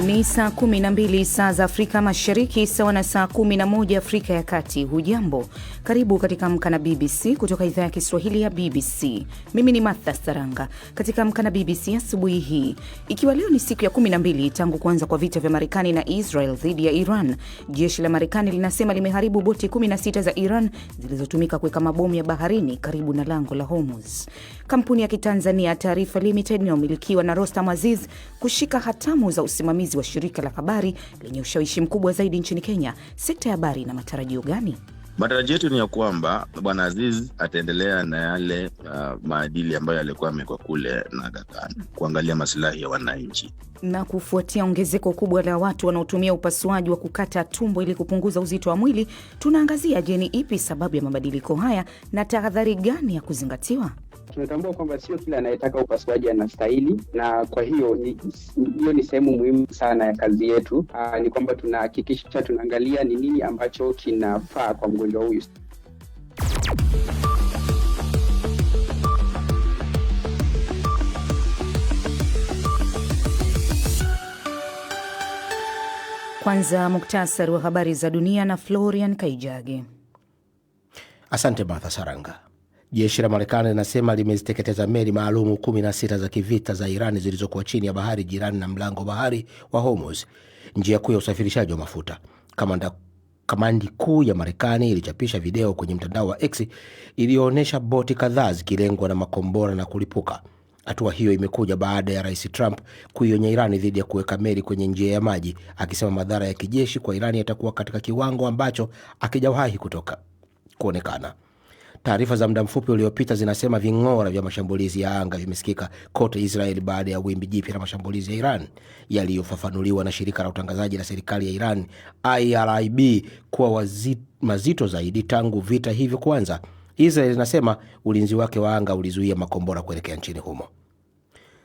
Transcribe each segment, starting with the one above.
Ni saa 12 saa za Afrika Mashariki, sawa na saa 11 Afrika ya Kati. Hujambo, karibu katika Amka na BBC kutoka idhaa ya Kiswahili ya BBC. Mimi ni Martha Saranga. Katika Amka na BBC asubuhi hii, ikiwa leo ni siku ya 12 tangu kuanza kwa vita vya Marekani na Israel dhidi ya Iran, jeshi la Marekani linasema limeharibu boti 16 za Iran zilizotumika kuweka mabomu ya baharini karibu na lango la Hormuz. Kampuni ya Kitanzania Taarifa Limited inayomilikiwa na Rostam Aziz kushika hatamu za usimamizi wa shirika la habari lenye ushawishi mkubwa zaidi nchini Kenya. Sekta ya habari na matarajio gani? Matarajio yetu ni ya kwamba Bwana Aziz ataendelea na yale maadili ambayo alikuwa amekuwa kule na Dakar, kuangalia maslahi ya wananchi. Na kufuatia ongezeko kubwa la watu wanaotumia upasuaji wa kukata tumbo ili kupunguza uzito wa mwili, tunaangazia ni ipi sababu ya mabadiliko haya na tahadhari gani ya kuzingatiwa. Tunatambua kwamba sio kila anayetaka upasuaji anastahili, na kwa hiyo ni sehemu muhimu sana ya kazi yetu. Ni kwamba tunahakikisha tunaangalia ni nini ambacho kinafaa kwa mgonjwa huyu. Kwanza muktasari wa habari za dunia na Florian Kaijage. Asante Martha Saranga. Jeshi la Marekani linasema limeziteketeza meli maalumu 16 za kivita za Irani zilizokuwa chini ya bahari jirani na mlango bahari wa Hormuz, njia kuu ya usafirishaji wa mafuta. Kamandi kuu ya Marekani ilichapisha video kwenye mtandao wa X iliyoonyesha boti kadhaa zikilengwa na makombora na kulipuka. Hatua hiyo imekuja baada ya Rais Trump kuionya Irani dhidi ya kuweka meli kwenye njia ya maji, akisema madhara ya kijeshi kwa Irani yatakuwa katika kiwango ambacho hakijawahi kuonekana. Taarifa za muda mfupi uliopita zinasema ving'ora vya mashambulizi ya anga vimesikika kote Israel baada ya wimbi jipya la mashambulizi ya Iran yaliyofafanuliwa na shirika la utangazaji la serikali ya Iran IRIB kuwa mazito zaidi tangu vita hivyo kuanza. Israel inasema ulinzi wake wa anga ulizuia makombora kuelekea nchini humo.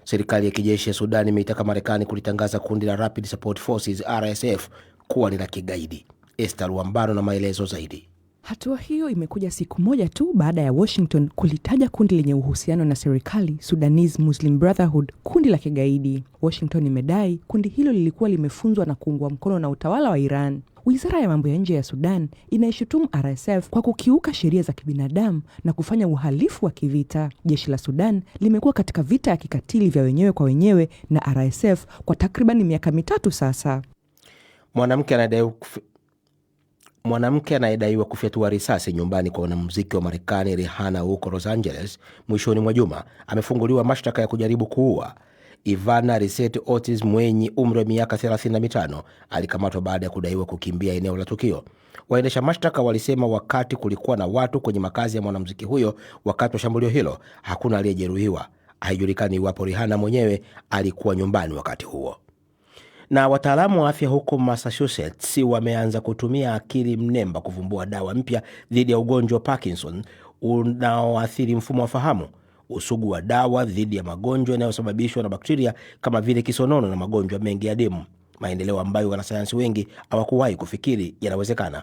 Serikali ya kijeshi ya Sudan imeitaka Marekani kulitangaza kundi la Rapid Support Forces RSF kuwa ni la kigaidi. Esther Wambano na maelezo zaidi. Hatua hiyo imekuja siku moja tu baada ya Washington kulitaja kundi lenye uhusiano na serikali, Sudanese Muslim Brotherhood, kundi la kigaidi. Washington imedai kundi hilo lilikuwa limefunzwa na kuungwa mkono na utawala wa Iran. Wizara ya mambo ya nje ya Sudan inaishutumu RSF kwa kukiuka sheria za kibinadamu na kufanya uhalifu wa kivita. Jeshi la Sudan limekuwa katika vita ya kikatili vya wenyewe kwa wenyewe na RSF kwa takriban miaka 3 sasa. Mwanamke anayedaiwa kufyatua risasi nyumbani kwa wanamuziki wa Marekani Rihanna huko Los Angeles mwishoni mwa juma amefunguliwa mashtaka ya kujaribu kuua. Ivana Risset Otis mwenye umri wa miaka 35 alikamatwa baada ya kudaiwa kukimbia eneo la tukio. Waendesha mashtaka walisema wakati kulikuwa na watu kwenye makazi ya mwanamuziki huyo wakati wa shambulio hilo, hakuna aliyejeruhiwa. Haijulikani iwapo Rihanna mwenyewe alikuwa nyumbani wakati huo. Na wataalamu wa afya huko Massachusetts wameanza kutumia akili mnemba kuvumbua dawa mpya dhidi ya ugonjwa wa Parkinson unaoathiri mfumo wa fahamu. Usugu wa dawa dhidi ya magonjwa yanayosababishwa na bakteria kama vile kisonono na magonjwa mengi ya damu, maendeleo ambayo wanasayansi wengi hawakuwahi kufikiri yanawezekana.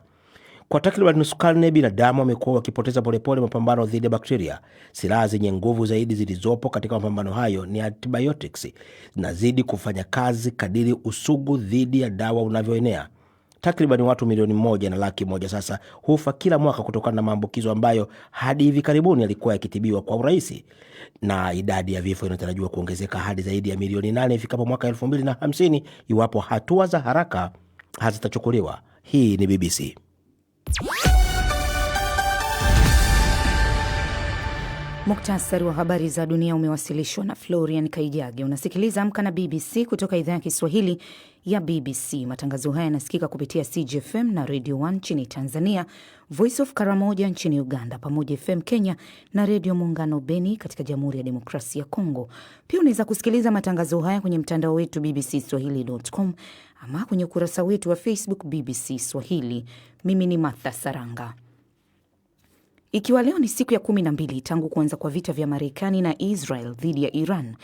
Kwa takriban nusu karne binadamu wamekuwa wakipoteza polepole mapambano dhidi ya bakteria. Silaha zenye nguvu zaidi zilizopo katika mapambano hayo ni antibiotics, zinazidi kufanya kazi kadiri usugu dhidi ya dawa unavyoenea. Takriban watu 1.1 sasa hufa kila mwaka kutokana na maambukizo ambayo hadi hivi karibuni yalikuwa yakitibiwa kwa urahisi, na idadi ya vifo inatarajiwa kuongezeka hadi zaidi ya 8 ifikapo mwaka 2050 iwapo hatua za haraka hazitachukuliwa. Hii ni BBC. Muktasari wa habari za dunia umewasilishwa na Florian Kaijage. Unasikiliza Amka na BBC kutoka idhaa ya Kiswahili ya BBC. Matangazo haya yanasikika kupitia CGFM na Radio 1 nchini Tanzania, Voice of Karamoja nchini Uganda, Pamoja FM Kenya na Radio Muungano Beni katika Jamhuri ya Demokrasia ya Kongo. Pia unaweza kusikiliza matangazo haya kwenye mtandao wetu bbcswahili.com ama kwenye ukurasa wetu wa Facebook BBC Swahili. Mimi ni Martha Saranga. Ikiwa leo ni siku ya 12 tangu kuanza kwa vita vya Marekani na Israel dhidi ya Iran,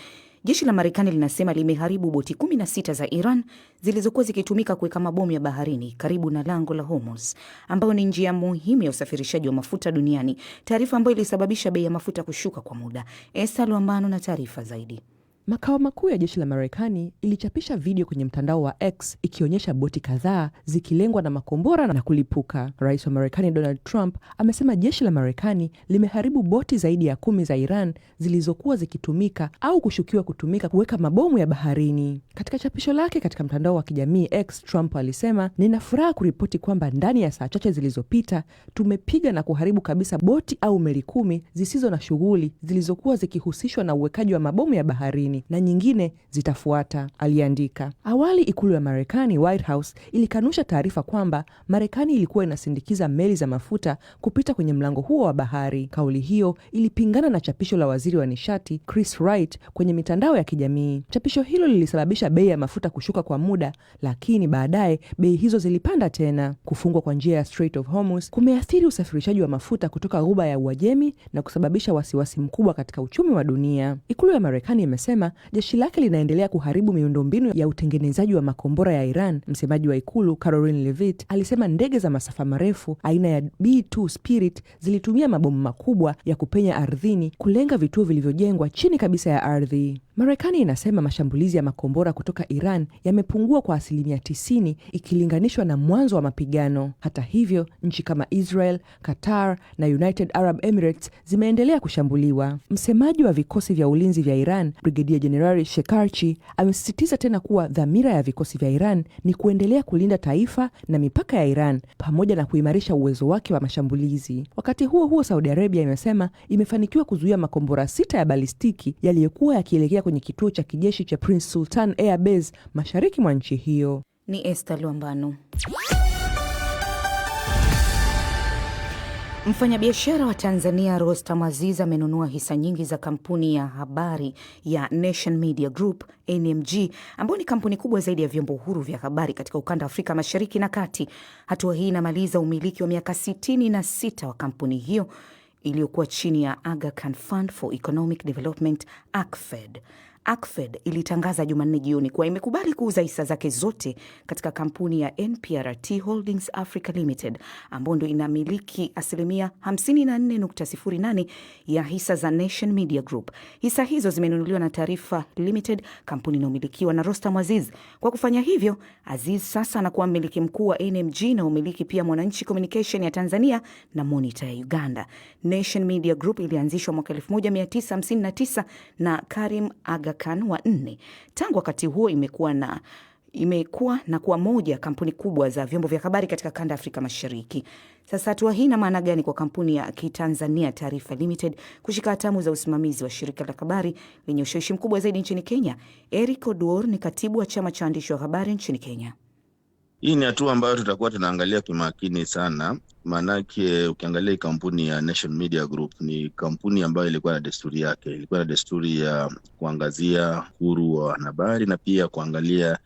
jeshi la Marekani linasema limeharibu boti 16 za Iran zilizokuwa zikitumika kuweka mabomu ya baharini karibu na lango la Hormuz, ambayo ni njia muhimu ya usafirishaji wa mafuta duniani, taarifa ambayo ilisababisha bei ya mafuta kushuka kwa muda. Esther Luambano na taarifa zaidi. Makao makuu ya jeshi la Marekani ilichapisha video kwenye mtandao wa X ikionyesha boti kadhaa zikilengwa na makombora na kulipuka. Rais wa Marekani Donald Trump amesema jeshi la Marekani limeharibu boti zaidi ya 10 za Iran zilizokuwa zikitumika au kushukiwa kutumika kuweka mabomu ya baharini. Katika chapisho lake katika mtandao wa kijamii X, Trump alisema, "Nina furaha kuripoti kwamba ndani ya saa chache zilizopita tumepiga na kuharibu kabisa boti au meli 10 zisizo na shughuli zilizokuwa zikihusishwa na uwekaji wa mabomu ya baharini na nyingine zitafuata," aliandika. Awali ikulu ya Marekani, White House, ilikanusha taarifa kwamba Marekani ilikuwa inasindikiza meli za mafuta kupita kwenye mlango huo wa bahari. Kauli hiyo ilipingana na chapisho la waziri wa nishati Chris Wright kwenye mitandao ya kijamii. Chapisho hilo lilisababisha bei ya mafuta kushuka kwa muda, lakini baadaye bei hizo zilipanda tena. Kufungwa kwa njia ya Strait of Hormuz kumeathiri usafirishaji wa mafuta kutoka Ghuba ya Uajemi na kusababisha wasiwasi mkubwa katika uchumi wa dunia. Ikulu ya Marekani imesema jeshi lake linaendelea kuharibu miundombinu ya utengenezaji wa makombora ya Iran. Msemaji wa ikulu Caroline Leavitt alisema ndege za masafa marefu aina ya B-2 Spirit zilitumia mabomu makubwa ya kupenya ardhini kulenga vituo vilivyojengwa chini kabisa ya ardhi. Marekani inasema mashambulizi ya makombora kutoka Iran yamepungua kwa 90% ikilinganishwa na mwanzo wa mapigano. Hata hivyo, nchi kama Israel, Qatar na United Arab Emirates zimeendelea kushambuliwa. Msemaji wa vikosi vya ulinzi vya Iran, Brigadier General Shekarchi, amesisitiza tena kuwa dhamira ya vikosi vya Iran ni kuendelea kulinda taifa na mipaka ya Iran pamoja na kuimarisha uwezo wake wa mashambulizi. Wakati huo huo, Saudi Arabia imesema imefanikiwa kuzuia makombora 6 ya balistiki yaliyokuwa yakielekea kwenye kituo cha kijeshi cha Prince Sultan Air Base mashariki mwa nchi hiyo. Ni Esther Luambano. Mfanyabiashara wa Tanzania Rostam Aziz amenunua hisa nyingi za kampuni ya habari ya Nation Media Group NMG, ambayo ni kampuni kubwa zaidi ya vyombo huru vya habari katika ukanda wa Afrika Mashariki na Kati. Hatua hii inamaliza umiliki wa miaka 66 wa kampuni hiyo iliyokuwa chini ya Aga Khan Fund for Economic Development, ACFED. ACFED ilitangaza Jumanne jioni kuwa imekubali kuuza hisa zake zote katika kampuni ya NPRT Holdings Africa Limited, ambayo ndio inamiliki 54.08% ya hisa za Nation Media Group. Hisa hizo zimenunuliwa na Taarifa Limited, kampuni inayomilikiwa na Rostam Aziz. Kwa kufanya hivyo, Aziz sasa anakuwa mmiliki mkuu wa NMG na umiliki pia Mwananchi Communication ya Tanzania na Monitor ya Uganda. Nation Media Group ilianzishwa mwaka 1959 na Karim Aga Khan wa 4. Tangu wakati huo imekuwa na kuwa moja kampuni kubwa za vyombo vya habari katika kanda Afrika Mashariki. Sasa hatua hii ina maana gani kwa kampuni ya Kitanzania Taarifa Limited kushika hatamu za usimamizi wa shirika la habari lenye ushawishi mkubwa zaidi nchini Kenya? Eric Oduor ni katibu wa chama cha waandishi wa habari nchini Kenya. Hii ni hatua ambayo tutakuwa tunaangalia kimakini sana, maanake ukiangalia kampuni ya Nation Media Group ni kampuni ambayo ilikuwa na desturi yake. Ilikuwa na desturi ya kuangazia uhuru wa wanahabari na pia kuangalia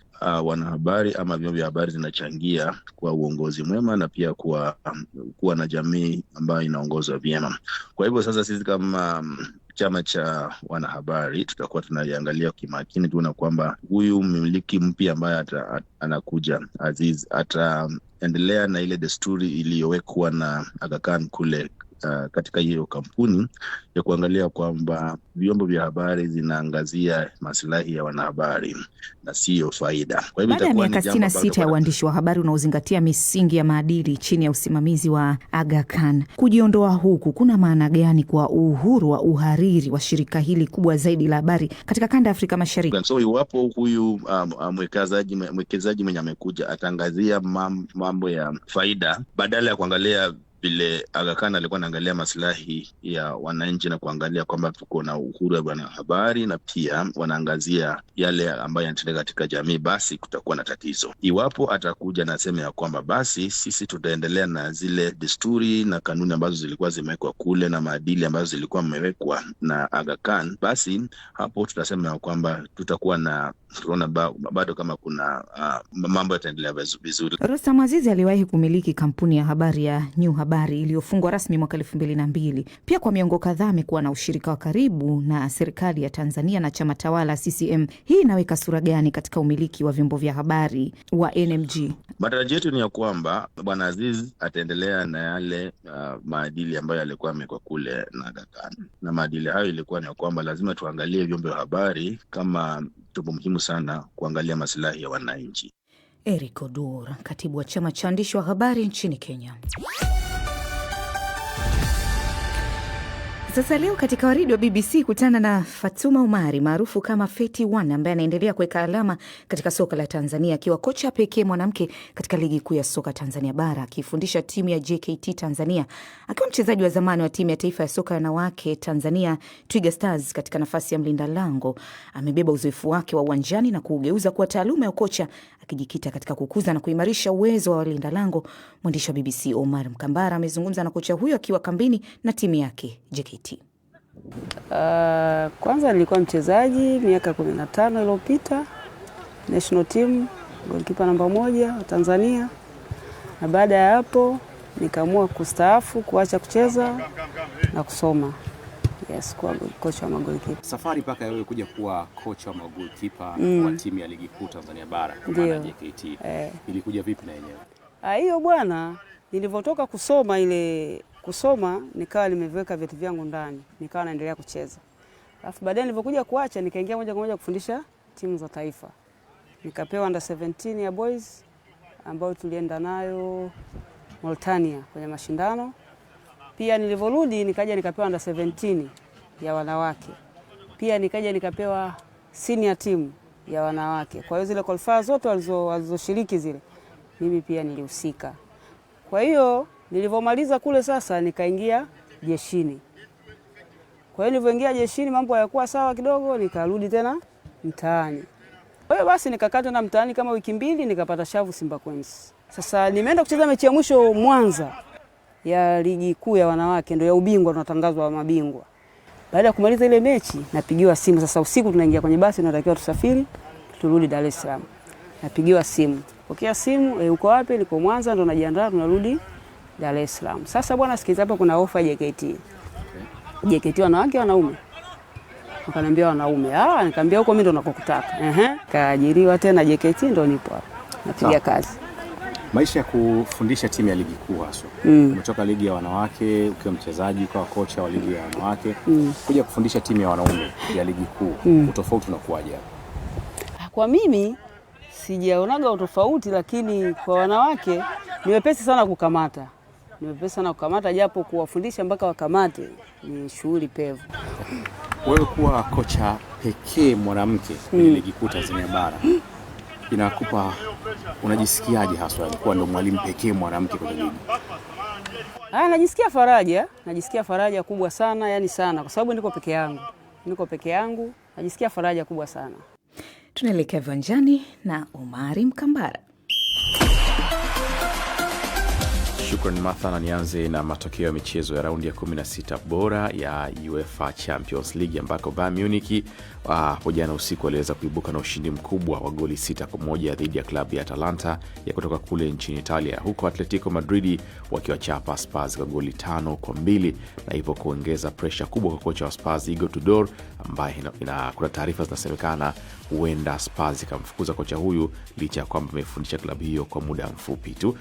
wanahabari ama vyombo vya habari zinachangia kwa uongozi mwema na pia kuwa na jamii ambayo inaongozwa vyema. Kwa hivyo sasa sisi kama chama cha wanahabari tutakuwa tunaiangalia kimakini, tuona kwamba huyu mmiliki mpya ambaye anakuja Aziz ataendelea na ile desturi iliyowekwa na Aga Khan kule katika hiyo kampuni ya kuangalia kwamba vyombo vya habari zinaangazia maslahi ya wanahabari na sio faida. Kwa hivyo baada ya miaka 66 ya uandishi wa habari unaozingatia misingi ya maadili chini ya usimamizi wa Aga Khan, kujiondoa huku kuna maana gani kwa uhuru wa uhariri wa shirika hili kubwa zaidi la habari katika kanda ya Afrika Mashariki? So iwapo huyu mwekezaji mwenye amekuja ataangazia mambo ya faida badala ya kuangalia vile Aga Khan alikuwa anaangalia maslahi ya wananchi na kuangalia kwamba tuko na uhuru wa wanahabari na pia wanaangazia yale ambayo yanatendeka katika jamii, basi kutakuwa na tatizo. Iwapo atakuja na sema ya kwamba basi sisi tutaendelea na zile desturi na kanuni ambazo zilikuwa zimewekwa kule na maadili ambazo zilikuwa zimewekwa na Aga Khan, basi hapo tutasema ya kwamba tutakuwa na tunaona bado kama kuna mambo yataendelea vizuri. Rostam Aziz aliwahi kumiliki kampuni ya habari ya New Habari iliyofungwa rasmi mwaka 2002. Pia kwa miongo kadhaa amekuwa na ushirika wa karibu na serikali ya Tanzania na chama tawala CCM. Hii inaweka sura gani katika umiliki wa vyombo vya habari wa NMG? Matarajio yetu ni ya kwamba Bwana Aziz ataendelea na yale maadili ambayo alikuwa amekuwa kule na Aga Khan. Na maadili hayo ilikuwa ni kwamba lazima tuangalie vyombo vya habari kama chombo muhimu sana kuangalia maslahi ya wananchi. Eric Odur, katibu wa chama cha waandishi wa habari nchini Kenya. Sasa leo katika waridi wa BBC kutana na Fatuma Umari maarufu kama Feti One, ambaye anaendelea kuweka alama katika soka la Tanzania akiwa kocha pekee mwanamke katika ligi kuu ya soka Tanzania bara, akifundisha timu ya JKT Tanzania. Akiwa mchezaji wa zamani wa timu ya taifa ya soka ya wanawake Tanzania Twiga Stars katika nafasi ya mlinda lango, amebeba uzoefu wake wa uwanjani na kuugeuza kuwa taaluma ya ukocha, akijikita katika kukuza na kuimarisha uwezo wa walinda lango. Mwandishi wa BBC Omar Mkambara amezungumza na kocha huyo akiwa kambini na timu yake JKT. Kwanza nilikuwa mchezaji miaka 15 iliyopita, national team, goalkeeper namba 1 wa Tanzania. Na baada ya hapo nikaamua kustaafu, kuacha kucheza na kusoma. Yes, kwa kocha wa goalkeeper. Safari mpaka wewe kuja kuwa kocha wa goalkeeper wa timu ya ligi kuu Tanzania bara kwa JKT. Ilikuja vipi na yenyewe? Hiyo bwana, nilivyotoka kusoma nikawa nimeweka vitu vyangu ndani, nikawa naendelea kucheza. Alafu baadaye nilipokuja kuacha nikaingia moja kwa moja kufundisha timu za taifa. Nikapewa under 17 ya boys ambao tulienda nayo Mauritania kwenye mashindano. Pia nilivorudi nikaja nikapewa under 17 ya wanawake. Pia nikaja nikapewa senior team ya wanawake. Kwa hiyo zile qualifiers zote walizoshiriki zile mimi pia nilihusika. Kwa hiyo nilivomaliza kule sasa nikaingia jeshini. Kwa hiyo nilivyoingia jeshini mambo hayakuwa sawa kidogo, nikarudi tena mtaani. Kwa hiyo basi nikakaa tena mtaani kama wiki 2 nikapata shavu Simba Queens. Sasa nimeenda kucheza mechi ya mwisho Mwanza ya ligi kuu ya wanawake, ndio ya ubingwa, tunatangazwa wa mabingwa. Baada ya kumaliza ile mechi napigiwa simu, sasa usiku tunaingia kwenye basi tunatakiwa tusafiri turudi Dar es Salaam. Napigiwa simu. Pokea simu, uko wapi? Niko Mwanza, ndo najiandaa tunarudi Dar es Salaam. Sasa bwana, sikiza hapa kuna ofa JKT. JKT wanawake wanaume. Wakaniambia wanaume. Nikamwambia huko mimi ndo nakokutaka. Kaajiriwa tena JKT, ndo nipo hapa. Napiga kazi. Maisha ya kufundisha timu ya ligi kuu hasa. Umetoka ligi ya wanawake ukiwa mchezaji, ukawa kocha wa ligi ya wanawake, kuja kufundisha timu ya wanaume ya ligi kuu. Utofauti unakuwaje hapo? Kwa mimi sijaonaga utofauti, lakini kwa wanawake ni wepesi sana kukamata. Japo kuwafundisha mpaka wakamate ni shughuli pevu. Wewe kuwa kocha pekee mwanamke kwenye ligi kuu Tanzania bara, inakupa unajisikiaje hasa kuwa ndo mwalimu pekee mwanamke kwenye ligi? Najisikia faraja kubwa sana, yani sana, kwa sababu niko peke yangu. Najisikia faraja kubwa sana. Tunaelekea viwanjani na Omari Mkambara. Shukrani Martha, na nianze na matokeo ya michezo ya raundi ya 16 bora ya UEFA Champions League ambako Bayern Munich hapo jana usiku waliweza kuibuka na ushindi mkubwa wa goli 6-1 dhidi ya klabu ya Atalanta ya kutoka kule nchini Italia, huko Atletico Madrid wakiwachapa Spurs kwa goli 5-2 na hivyo kuongeza pressure kubwa kwa kocha wa Spurs Igor Tudor, ambaye kuna taarifa zinasemekana huenda Spurs ikamfukuza kocha huyu licha ya kwamba amefundisha klabu hiyo kwa muda mfupi tu.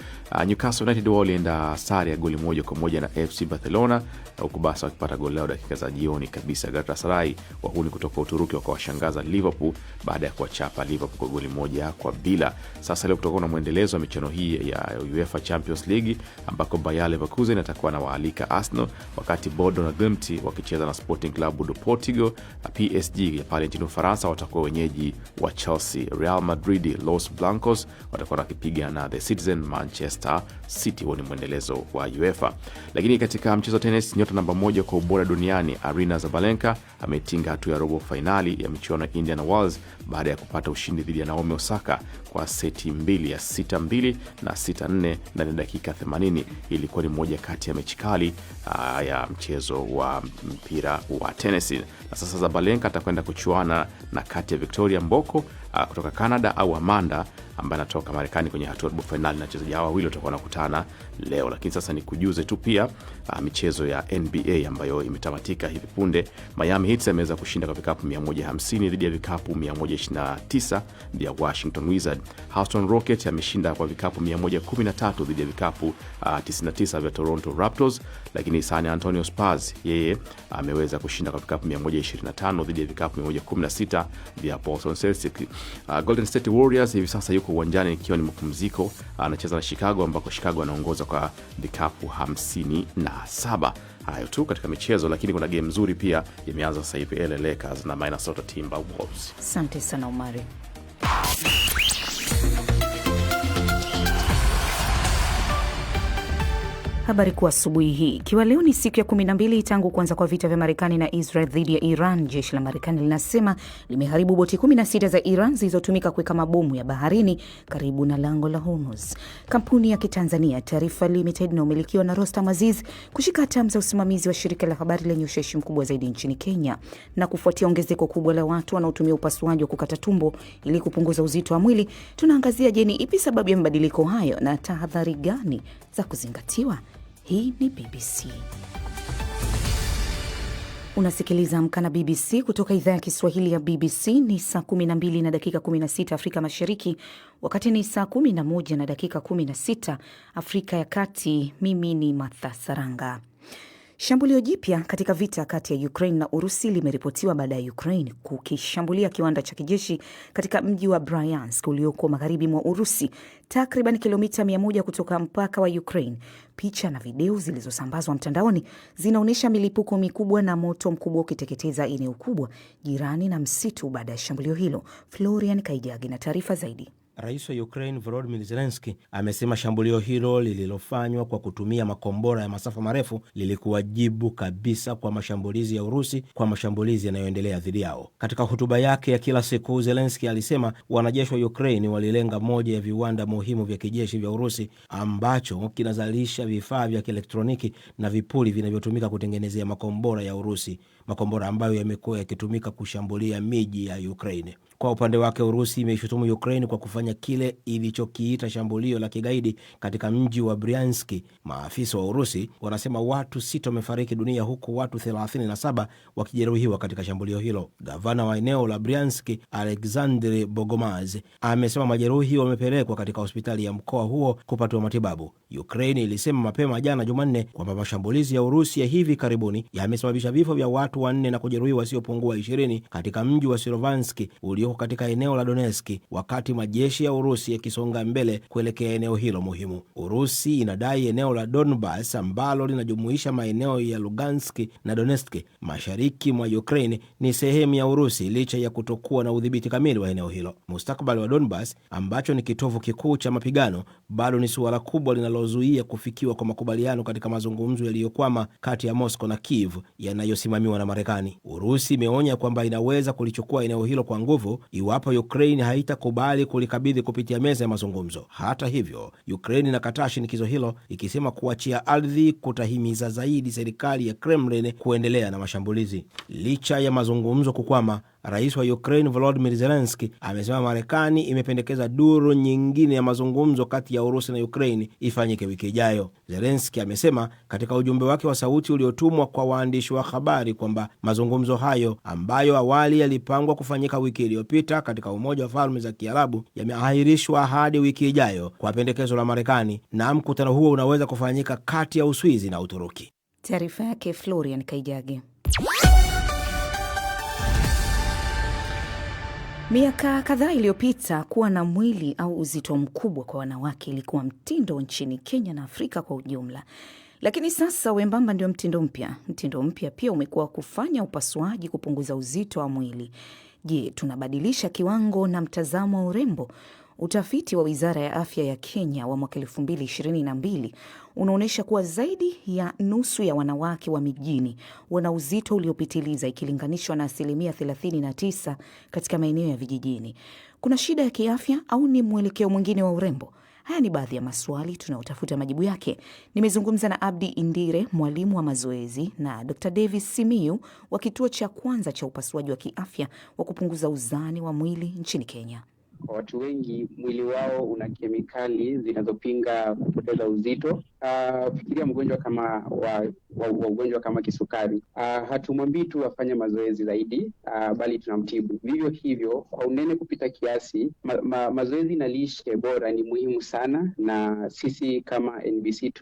Newcastle United walienda sare ya goli 1-1 na FC Barcelona, na huko basa wakipata goli lao dakika za jioni kabisa. Galatasaray wahuni kutoka Uturuki wakawashangaza Liverpool baada ya kuwachapa Liverpool kwa goli 1-0. Sasa leo kutakuwa na muendelezo wa michuano hii ya UEFA Champions League ambako Bayer Leverkusen atakuwa na waalika Arsenal, wakati Bordeaux na Glimt wakicheza na Sporting Club de Portugal. PSG ya pale nchini Ufaransa watakuwa wenyeji wa Chelsea. Real Madrid Los Blancos watakuwa wakipiga na The Citizen Manchester City. Huo ni muendelezo wa UEFA. Lakini katika mchezo wa tennis, nyota namba 1 kwa ubora duniani Aryna Sabalenka ametinga hatua ya robo finali ya michuano ya Indian Wells baada ya kupata ushindi dhidi ya Naomi Osaka kwa seti 2 ya 6-2 na 6-4 ndani ya dakika 80. Ilikuwa ni moja kati ya mechi kali ya mchezo wa mpira wa tennis. Na sasa Sabalenka atakwenda kuchuana na kati ya Victoria Mboko kutoka Canada au Amanda ambaye anatoka Marekani kwenye hatua ya robo finali, na wachezaji hawa wawili watakuwa wanakutana leo. Lakini sasa ni kujuze tu pia michezo ya NBA ambayo imetamatika hivi punde. Miami Heat ameweza kushinda kwa vikapu 150 dhidi ya vikapu 129 dhidi ya Washington Wizards. Houston Rockets ameshinda kwa vikapu 113 dhidi ya vikapu 99 vya Toronto Raptors. Lakini San Antonio Spurs yeye ameweza kushinda kwa vikapu 125 dhidi ya vikapu 116 vya Boston Celtics. Golden State Warriors hivi sasa yuko uwanjani ikiwa ni mapumziko, anacheza na Chicago ambako Chicago anaongoza kwa vikapu 57. Hayo tu katika michezo, lakini kuna game nzuri pia imeanza sasa hivi, LA Lakers na Minnesota Timberwolves. Asante sana Omari. Habari kuu asubuhi hii. Ikiwa leo ni siku ya 12 tangu kuanza kwa vita vya Marekani na Israel dhidi ya Iran, jeshi la Marekani linasema limeharibu boti 16 za Iran zilizotumika kuweka mabomu ya baharini karibu na lango la Hormuz. Kampuni ya Kitanzania Taarifa Limited na umilikiwa na Rostam Aziz kushika hatamu za usimamizi wa shirika la habari lenye ushawishi mkubwa zaidi nchini Kenya. Na kufuatia ongezeko kubwa la watu wanaotumia upasuaji wa kukata tumbo ili kupunguza uzito wa mwili, tunaangazia je, ni ipi sababu ya mabadiliko hayo na tahadhari gani za kuzingatiwa? Hii ni BBC. Unasikiliza Amka na BBC kutoka idhaa ya Kiswahili ya BBC. Ni saa 12 na dakika 16 Afrika Mashariki, wakati ni saa 11 na dakika 16 Afrika ya Kati. Mimi ni Martha Saranga. Shambulio jipya katika vita kati ya Ukraine na Urusi limeripotiwa baada ya Ukraine kukishambulia kiwanda cha kijeshi katika mji wa Bryansk ulioko magharibi mwa Urusi, takriban kilomita 100 kutoka mpaka wa Ukraine. Picha na video zilizosambazwa mtandaoni zinaonyesha milipuko mikubwa na moto mkubwa ukiteketeza eneo kubwa jirani na msitu baada ya shambulio hilo. Florian Kaijagi na taarifa zaidi. Rais wa Ukraine Volodymyr Zelensky amesema shambulio hilo lililofanywa kwa kutumia makombora ya masafa marefu lilikuwa jibu kabisa kwa mashambulizi ya Urusi kwa mashambulizi yanayoendelea dhidi yao. Katika hotuba yake ya kila siku, Zelensky alisema wanajeshi wa Ukraine walilenga moja ya viwanda muhimu vya kijeshi vya Urusi ambacho kinazalisha vifaa vya kielektroniki na vipuli vinavyotumika kutengenezea makombora ya Urusi, makombora ambayo yamekuwa yakitumika kushambulia miji ya Ukraine. Kwa upande wake, Urusi imeishutumu Ukraine kwa kufanya kile ilichokiita shambulio la kigaidi katika mji wa Bryansk. Maafisa wa Urusi wanasema watu 6 wamefariki dunia huku watu 37 wakijeruhiwa katika shambulio hilo. Gavana wa eneo la Bryansk, Alexander Bogomaz, amesema majeruhi wamepelekwa katika hospitali ya mkoa huo kupatiwa matibabu. Ukraine ilisema mapema jana Jumanne kwamba mashambulizi ya Urusi ya hivi karibuni yamesababisha vifo vya watu 4 na kujeruhi wasiopungua 20 katika mji wa Sirovansk ulioko katika eneo la Donetsk, wakati majeshi ya Urusi yakisonga mbele kuelekea eneo hilo muhimu. Urusi inadai eneo la Donbas ambalo linajumuisha maeneo ya Lugansk na Donetsk mashariki mwa Ukraine ni sehemu ya Urusi licha ya kutokuwa na udhibiti kamili wa eneo hilo. Mustakabali wa Donbas ambacho ni kitovu kikuu cha mapigano bado ni suala kubwa linalozuia kufikiwa kwa makubaliano katika mazungumzo yaliyokwama kati ya Moscow na Kiev yanayosimamiwa na Marekani. Urusi imeonya kwamba inaweza kulichukua eneo hilo kwa nguvu iwapo Ukraine haitakubali kulikabidhi kupitia meza ya mazungumzo. Hata hivyo, Ukraine inakataa shinikizo hilo, ikisema kuachia ardhi kutahimiza zaidi serikali ya Kremlin kuendelea na mashambulizi. Licha ya mazungumzo kukwama, Rais wa Ukraine Volodymyr Zelensky amesema Marekani imependekeza duru nyingine ya mazungumzo kati ya Urusi na Ukraine ifanyike wiki ijayo. Zelensky amesema katika ujumbe wake wa sauti uliotumwa kwa waandishi wa habari kwamba mazungumzo hayo ambayo awali yalipangwa kufanyika wiki iliyopita katika Umoja wa Falme za Kiarabu yameahirishwa hadi wiki ijayo kwa pendekezo la Marekani, na mkutano huo unaweza kufanyika kati ya Uswizi na Uturuki. Taarifa yake Florian Kaijage. Miaka kadhaa iliyopita, kuwa na mwili au uzito mkubwa kwa wanawake ilikuwa mtindo nchini Kenya na Afrika kwa ujumla. Lakini sasa wembamba ndio mtindo mpya. Mtindo mpya pia umekuwa kufanya upasuaji kupunguza uzito wa mwili. Je, tunabadilisha kiwango na mtazamo wa urembo? Utafiti wa Wizara ya Afya ya Kenya wa mwaka 2022 unaonyesha kuwa zaidi ya nusu ya wanawake wa mijini wana uzito uliopitiliza ikilinganishwa na 39% katika maeneo ya vijijini. Kuna shida ya kiafya au ni mwelekeo mwingine wa urembo? Haya ni baadhi ya maswali tunayotafuta majibu yake. Nimezungumza na Abdi Indire, mwalimu wa mazoezi, na Dr. Davis Simiyu wa kituo cha kwanza cha upasuaji wa kiafya wa kupunguza uzani wa mwili nchini Kenya. kwa watu wengi mwili wao una kemikali zinazopinga kupoteza uzito. Fikiria mgonjwa kama ugonjwa kama kisukari. Hatumwambii tu afanye mazoezi zaidi, bali tunamtibu. Vivyo hivyo, kwa unene kupita kiasi, mazoezi na lishe bora ni muhimu sana, na sisi kama NBC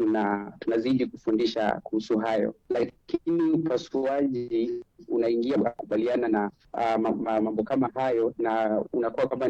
tunazidi kufundisha kuhusu hayo. Lakini upasuaji unaingia kukubaliana na mambo kama hayo, na unakuwa kama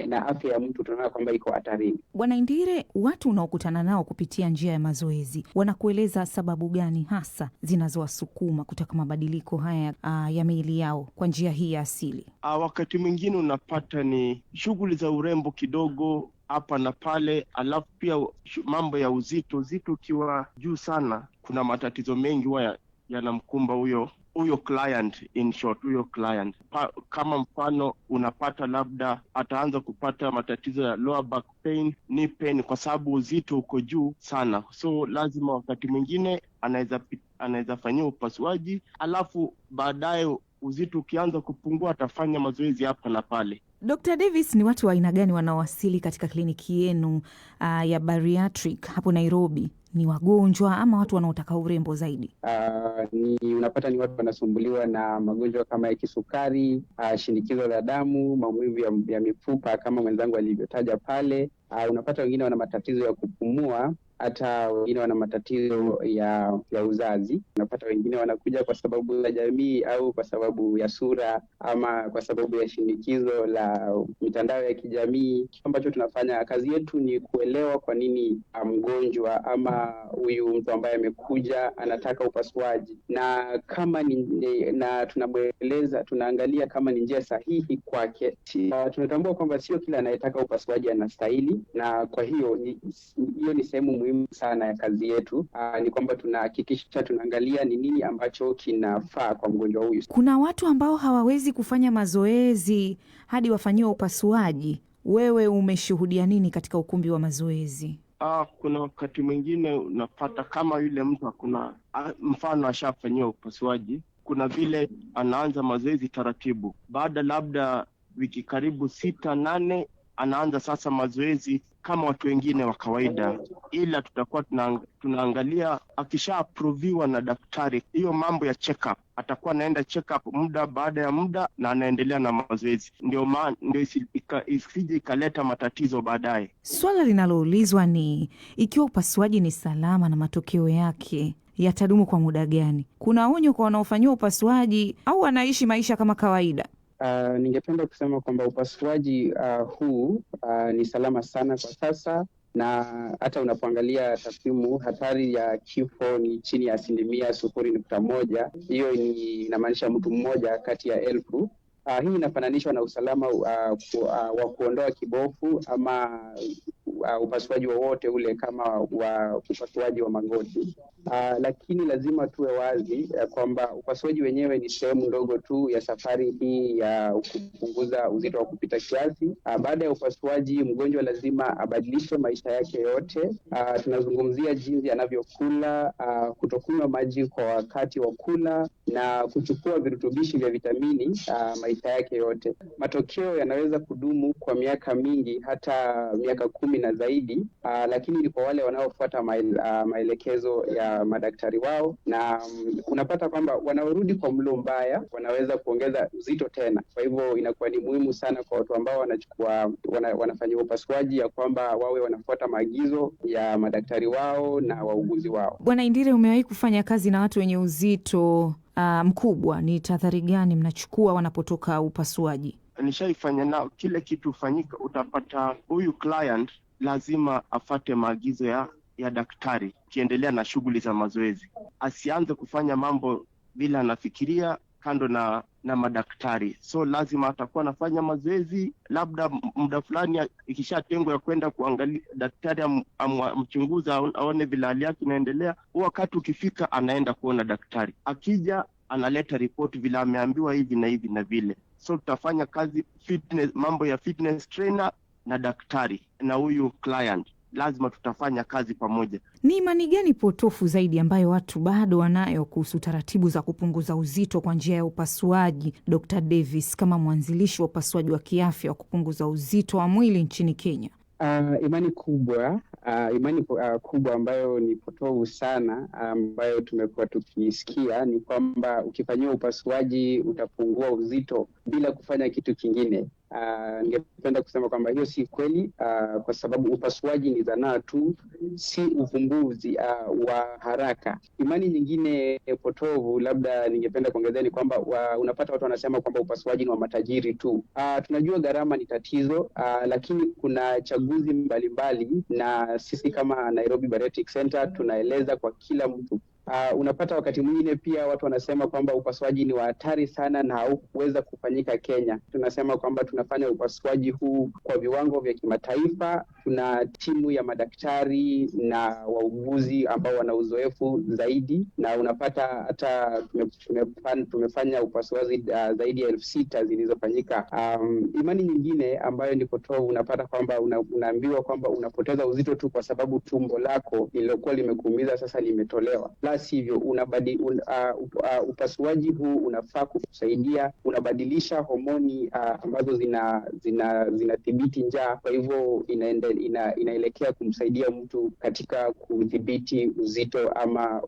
na afya ya mtu tunaona kwamba iko hatarini. Bwana Indire, watu unaokutana nao kupitia njia ya mazoezi wanakueleza sababu gani hasa zinazowasukuma kutaka mabadiliko haya ya miili yao kwa njia hii ya asili? Wakati mwingine unapata ni shughuli za urembo kidogo hapa na pale, alafu pia mambo ya uzito ukiwa juu sana, kuna matatizo mengi huwa yanamkumba huyo client, in short huyo client. Kama mfano unapata labda ataanza kupata matatizo ya lower back pain, knee pain, kwa sababu uzito uko juu sana. So lazima wakati mwingine anaweza fanyia upasuaji, alafu baadaye uzito ukianza kupungua atafanya mazoezi hapa na pale. Dr. Davis, ni watu wa aina gani wanaowasili katika kliniki yenu ya bariatric hapo Nairobi? Ni wagonjwa ama watu wanaotaka urembo zaidi? Unapata ni watu wanasumbuliwa na magonjwa kama ya kisukari, shinikizo la damu, maumivu ya mifupa kama mwenzangu alivyotaja pale. Unapata wengine wana matatizo ya kupumua, hata wengine wana matatizo ya uzazi. Unapata wengine wanakuja kwa sababu za jamii au kwa sababu ya sura ama kwa sababu ya shinikizo la mitandao ya kijamii. Kitu ambacho tunafanya, kazi yetu ni kuelewa kwa nini mgonjwa ama huyu mtu ambaye amekuja anataka upasuaji, na kama na tunamweleza, tunaangalia kama ni njia sahihi kwake. Tunatambua kwamba sio kila anayetaka upasuaji anastahili, na kwa hiyo ni sehemu muhimu sana ya kazi yetu. Ni kwamba tunahakikisha tunaangalia ni nini ambacho kinafaa kwa mgonjwa huyu. Kuna watu ambao hawawezi kufanya mazoezi hadi wafanyiwe upasuaji. Wewe umeshuhudia nini katika ukumbi wa mazoezi? Kuna wakati mwingine unapata kama yule mtu hakuna mfano ashafanyiwa upasuaji, kuna vile anaanza mazoezi taratibu. Baada labda wiki karibu 6-8 anaanza sasa mazoezi kama watu wengine wa kawaida, ila tutakuwa tunaangalia akisha-approviwa na daktari. Hiyo mambo ya check-up, atakuwa anaenda check-up muda baada ya muda na anaendelea na mazoezi, ndio isije ikaleta matatizo baadaye. Swala linaloulizwa ni ikiwa upasuaji ni salama na matokeo yake yatadumu kwa muda gani. Kuna onyo kwa wanaofanyiwa upasuaji au wanaishi maisha kama kawaida? Ningependa kusema kwamba upasuaji huu ni salama sana kwa sasa, na hata unapoangalia takwimu, hatari ya kifo ni chini ya 0.1. Hiyo inamaanisha mtu mmoja kati ya 1000. Hii inafananishwa na usalama wa kuondoa kibofu ama upasuaji wowote ule kama wa upasuaji wa magoti. Lakini lazima tuwe wazi kwamba upasuaji wenyewe ni sehemu ndogo tu ya safari hii ya kupunguza uzito wa kupita kiasi. Baada ya upasuaji, mgonjwa lazima abadilishe maisha yake yote. Tunazungumzia jinsi anavyokula, kutokunywa maji kwa wakati wa kula na kuchukua virutubishi vya vitamini maisha yake yote. Matokeo yanaweza kudumu kwa miaka mingi, hata miaka 10 na zaidi, lakini ni kwa wale wanaofuata maelekezo ya madaktari wao, na unapata kwamba wanaorudi kwa mlo mbaya wanaweza kuongeza uzito tena. Kwa hivyo inakuwa ni muhimu sana kwa watu ambao wanafanya upasuaji ya kwamba wawe wanafuata maagizo ya madaktari wao na wauguzi wao. Bwana Indire, umewahi kufanya kazi na watu wenye uzito mkubwa. Ni tahadhari gani mnachukua wanapotoka upasuaji? Nishaifanya nao. Kile kitu ufanyika, utapata huyu client lazima afate maagizo ya daktari kiendelea na shughuli za mazoezi. Asianze kufanya mambo bila anafikiria kando na madaktari. So lazima atakuwa anafanya mazoezi, labda muda fulani ikishatengwa ya kwenda kuangalia daktari amchunguza aone vile hali yake inaendelea. Wakati ukifika anaenda kuona daktari. Akija analeta report vile ameambiwa hivi na hivi na vile. So tutafanya kazi mambo ya fitness trainer na daktari na huyu client. lazima tutafanya kazi pamoja. Ni imani gani potofu zaidi ambayo watu bado wanayo kuhusu taratibu za kupunguza uzito kwa njia ya upasuaji, Dr. Davis, kama mwanzilishi wa upasuaji wa kiafya wa kupunguza uzito wa mwili nchini Kenya? Imani kubwa ambayo ni potovu sana, ambayo tumekuwa tukisikia ni kwamba ukifanyiwa upasuaji utapungua uzito bila kufanya kitu kingine. Ningependa kusema kwamba hiyo si kweli, kwa sababu upasuaji ni zanaa tu, si uvumbuzi wa haraka. Imani nyingine potovu labda ningependa kuongezea ni kwamba unapata watu wanasema kwamba upasuaji ni wa matajiri tu. Tunajua gharama ni tatizo, lakini kuna chaguzi mbalimbali, na sisi kama Nairobi Bariatric Center tunaeleza kwa kila mtu. Unapata wakati mwingine pia watu wanasema kwamba upasuaji ni wa hatari sana na haukuweza kufanyika Kenya. Tunasema kwamba tunafanya upasuaji huu kwa viwango vya kimataifa. Tuna timu ya madaktari na wauguzi ambao wana uzoefu zaidi, na unapata hata tumefanya upasuaji zaidi ya 6,000 zilizofanyika. Imani nyingine ambayo ni potovu, unapata kwamba unaambiwa kwamba unapoteza uzito tu kwa sababu tumbo lako lililokuwa limekuumiza sasa limetolewa. Sivyo, upasuaji huu unafaa kukusaidia, unabadilisha homoni ambazo zinadhibiti njaa. Kwa hivyo inaelekea kumsaidia mtu katika kudhibiti uzito ama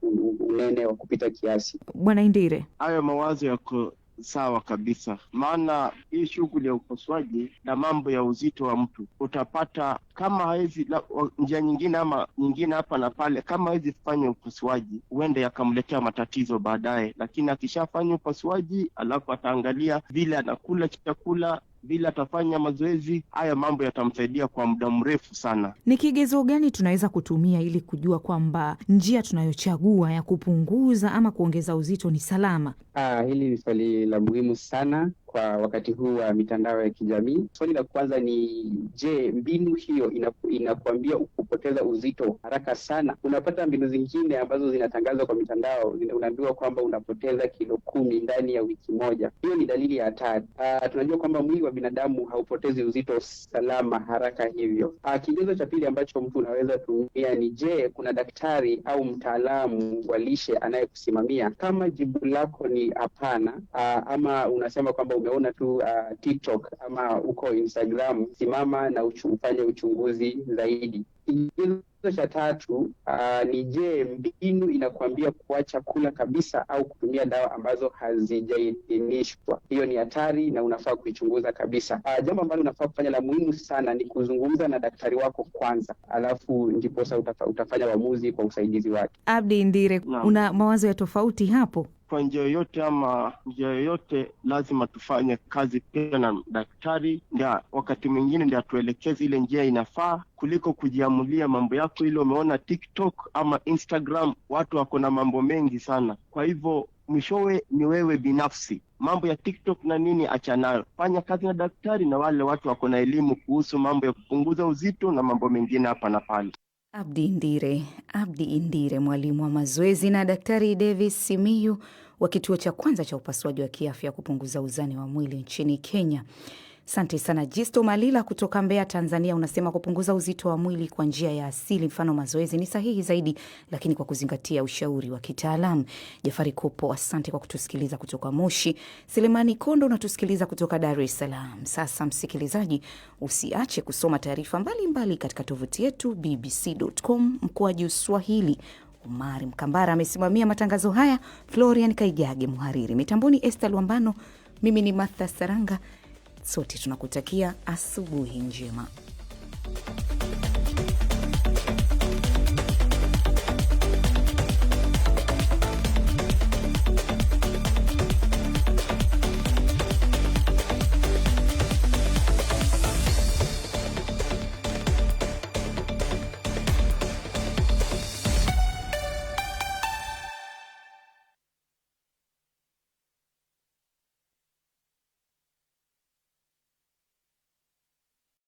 unene wa kupita kiasi. Bwana Indire, hayo mawazo yako sawa kabisa, maana hii shughuli ya upasuaji na mambo ya uzito wa mtu, utapata kama hawezi njia nyingine ama nyingine hapa na pale, kama hawezi kufanya upasuaji huenda yakamletea matatizo baadaye. Lakini akishafanya upasuaji alafu ataangalia vile anakula chakula, vile atafanya mazoezi, haya mambo yatamsaidia kwa muda mrefu sana. Ni kigezo gani tunaweza kutumia ili kujua kwamba njia tunayochagua ya kupunguza ama kuongeza uzito ni salama? Hili ni swali la muhimu sana kwa wakati huu wa mitandao ya kijamii. Swali la kwanza ni, je, mbinu hiyo inakuambia kupoteza uzito haraka sana? Unapata mbinu zingine ambazo zinatangazwa kwa mitandao, unaambiwa kwamba unapoteza kilo 10 ndani ya wiki moja. Hiyo ni dalili ya hatari. Tunajua kwamba mwili wa binadamu haupotezi uzito salama haraka hivyo. Kigezo cha pili ambacho mtu unaweza tumia ni, je, kuna daktari au mtaalamu wa lishe anayekusimamia? Kama jibu lako ni hapana, ama unasema kwamba umeona tu TikTok ama uko Instagram, simama na ufanye uchunguzi zaidi. Kigezo cha tatu ni, je, mbinu inakuambia kuacha kula kabisa au kutumia dawa ambazo hazijaidhinishwa? Hiyo ni hatari na unafaa kuichunguza kabisa. Jambo ambalo unafaa kufanya la muhimu sana ni kuzungumza na daktari wako kwanza, alafu ndipo utafanya uamuzi kwa usaidizi wake. Abdi Indire, una mawazo ya tofauti hapo? Kwa njia yoyote ama njia yoyote lazima tufanye kazi pia na daktari, ndio wakati mwingine ndio atuelekeze ile njia inafaa, kuliko kujiamulia mambo yako ile umeona TikTok ama Instagram. Watu wako na mambo mengi sana, kwa hivyo mwishowe ni wewe binafsi. Mambo ya TikTok na nini achanayo, fanya kazi na daktari na wale watu wako na elimu kuhusu mambo ya kupunguza uzito na mambo mengine hapa na pale. Abdi Indire, mwalimu wa mazoezi, na Daktari Davis Simiyu wa kituo cha kwanza cha upasuaji wa kiafya kupunguza uzani wa mwili nchini Kenya. Asante sana. Jisto Malila kutoka Mbeya, Tanzania, unasema kupunguza uzito wa mwili kwa njia ya asili, mfano mazoezi, ni sahihi zaidi, lakini kwa kuzingatia ushauri wa kitaalamu. Jafari Kopo, asante kwa kutusikiliza kutoka Moshi. Selemani Kondo unatusikiliza kutoka Dar es Salaam. Sasa msikilizaji, usiache kusoma taarifa mbalimbali katika tovuti yetu bbc.com/Swahili. Umari Mkambara amesimamia matangazo haya, Florian Kaijage mhariri, mitamboni Esther Luambano, mimi ni Martha Saranga. Sote tunakutakia asubuhi njema.